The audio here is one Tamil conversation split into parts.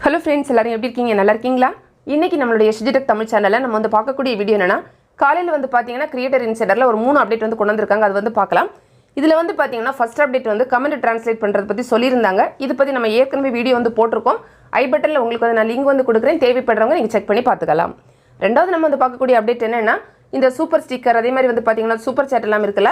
Hello friends, எல்லாரும் எப்படி இருக்கீங்க? நல்லா இருக்கீங்களா? இன்னைக்கு நம்மளுடைய Shiji தமிழ் சேனல்ல நம்ம வந்து பார்க்கக்கூடிய வீடியோ என்னன்னா, காலையில வந்து பாத்தீங்கன்னா கிரியேட்டர் இன்சைடர்ல ஒரு 3 அப்டேட் வந்து கொண்டு வந்திருக்காங்க. அது வந்து பார்க்கலாம். இதுல வந்து பாத்தீங்கன்னா ஃபர்ஸ்ட் அப்டேட் வந்து கமெண்ட் ட்ரான்ஸ்லேட் பண்றது பத்தி சொல்லிருந்தாங்க. இது பத்தி நம்ம ஏற்கனவே வீடியோ வந்து போட்டுருக்கோம். ஐ பட்டன்ல உங்களுக்கு வந்து நான் லிங்க் வந்து கொடுக்கிறேன். தேவைப்படுறவங்க நீங்க செக் பண்ணி பார்த்துக்கலாம். ரெண்டாவது நம்ம வந்து பார்க்கக்கூடிய அப்டேட் என்னன்னா, இந்த சூப்பர் ஸ்டிக்கர் அதே மாதிரி வந்து பாத்தீங்கன்னா சூப்பர் சாட் எல்லாம் இருக்குல.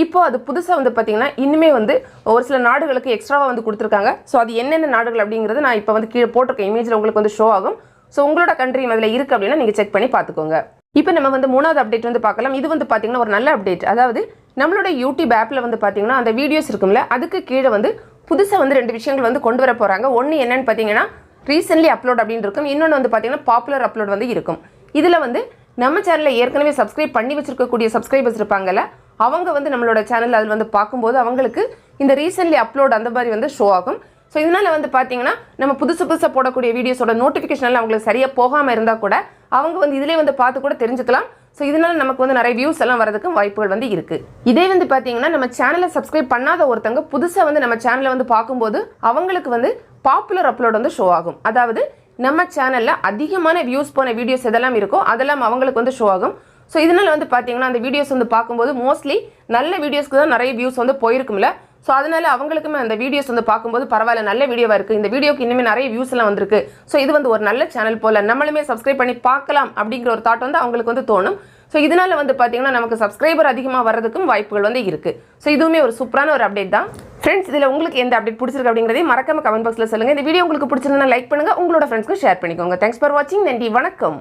இப்போ அது புதுசா வந்து பாத்தீங்கன்னா இன்னுமே வந்து ஒரு சில நாடுகளுக்கு எக்ஸ்ட்ராவா வந்து கொடுத்திருக்காங்க. சோ அது என்னென்ன நாடுகள் அப்படிங்கறது நான் இப்போ வந்து கீழ போட்டுருக்க இமேஜ்ல உங்களுக்கு வந்து ஷோ ஆகும். சோ உங்களோட கண்ட்ரி அதுல இருக்கு அப்படினா நீங்க செக் பண்ணி பாத்துக்கோங்க. இப்போ நம்ம வந்து மூணாவது அப்டேட் வந்து பார்க்கலாம். இது வந்து பாத்தீங்கன்னா ஒரு நல்ல அப்டேட். அதாவது நம்மளோட YouTube ஆப்ல வந்து பாத்தீங்கன்னா அந்த வீடியோஸ் இருக்கும்ல அதுக்கு கீழ வந்து புதுசா வந்து ரெண்டு விஷயங்கள் வந்து கொண்டு வர போறாங்க. ஒன்னு என்னன்னு பாத்தீங்கன்னா ரீசன்ட்லி அப்லோட் அப்படினு இருக்கும். இன்னொன்னு வந்து பாத்தீங்கன்னா பாப்புலர் அப்லோட் வந்து இருக்கும். இதுல வந்து நம்ம சேனல்ல ஏற்கனவே சப்ஸ்கிரைப் பண்ணி வச்சிருக்க கூடிய சப்ஸ்கிரைபர்ஸ் இருப்பாங்கல அவங்க வந்து நம்மளோட சேனல்ல அதுல வந்து பாக்கும்போது அவங்களுக்கு இந்த ரீசன்ட்லி அப்லோட் அந்த மாதிரி வந்து ஷோ ஆகும். சோ இதனால வந்து பாத்தீங்கன்னா நம்ம புதுசா போடக்கூடிய வீடியோஸோட நோட்டிஃபிகேஷன் எல்லாம் அவங்களுக்கு சரியா போகாம இருந்தா கூட அவங்க வந்து இதிலே வந்து பார்த்து கூட தெரிஞ்சுக்கலாம். சோ இதனால நமக்கு வந்து நிறைய வியூஸ் எல்லாம் வரதுக்கு வாய்ப்புகள் வந்து இருக்கு. இதே வந்து பாத்தீங்கன்னா நம்ம சேனலை சப்ஸ்கிரைப் பண்ணாத ஒருத்தங்க புதுசா வந்து நம்ம சேனலை வந்து பாக்கும்போது அவங்களுக்கு வந்து பாப்புலர் அப்லோட் வந்து ஷோ ஆகும். அதாவது நம்ம சேனல்ல அதிகமான வியூஸ் போன வீடியோஸ் எதெல்லாம் இருக்கோ அதெல்லாம் அவங்களுக்கு வந்து ஷோ ஆகும். சோ இதனால வந்து பாத்தீங்கன்னா அந்த வீடியோஸ் வந்து பாக்கும்போது மோஸ்ட்லி நல்ல வீடியோஸ்க்கு தான் நிறைய வியூஸ் வந்து போயிருக்கும்ல. சோ அதனால அவங்களுக்குமே அந்த வீடியோஸ் வந்து பாக்கும்போது பரவாயில்ல நல்ல வீடியோவா இருக்கு, இந்த வீடியோக்கு இன்னுமே நிறைய வியூஸ் எல்லாம் வந்திருக்கு, சோ இது வந்து ஒரு நல்ல சேனல் போல நம்மளுமே சப்ஸ்கிரைப் பண்ணி பார்க்கலாம் அப்படிங்கிற ஒரு தாட் வந்து அவங்களுக்கு வந்து தோணும். சோ இதனால வந்து பாத்தீங்கன்னா நமக்கு சப்ஸ்கிரைபர் அதிகமா வரதுக்கும் வாய்ப்புகள் வந்து இருக்கு. சோ இதுவுமே ஒரு சூப்பரான ஒரு அப்டேட் தான். ஃப்ரெண்ட்ஸ், இதுல உங்களுக்கு எந்த அப்டேட் பிடிச்சிருக்கு அப்படிங்கறதை மறக்காம கமெண்ட் பாக்ஸ்ல சொல்லுங்க. இந்த வீடியோ உங்களுக்கு பிடிச்சிருந்தா லைக் பண்ணுங்க, உங்களோட ஃப்ரெண்ட்ஸ்க்கு ஷேர் பண்ணிக்கோங்க. தேங்க்ஸ் ஃபார் வாட்சிங். நன்றி, வணக்கம்.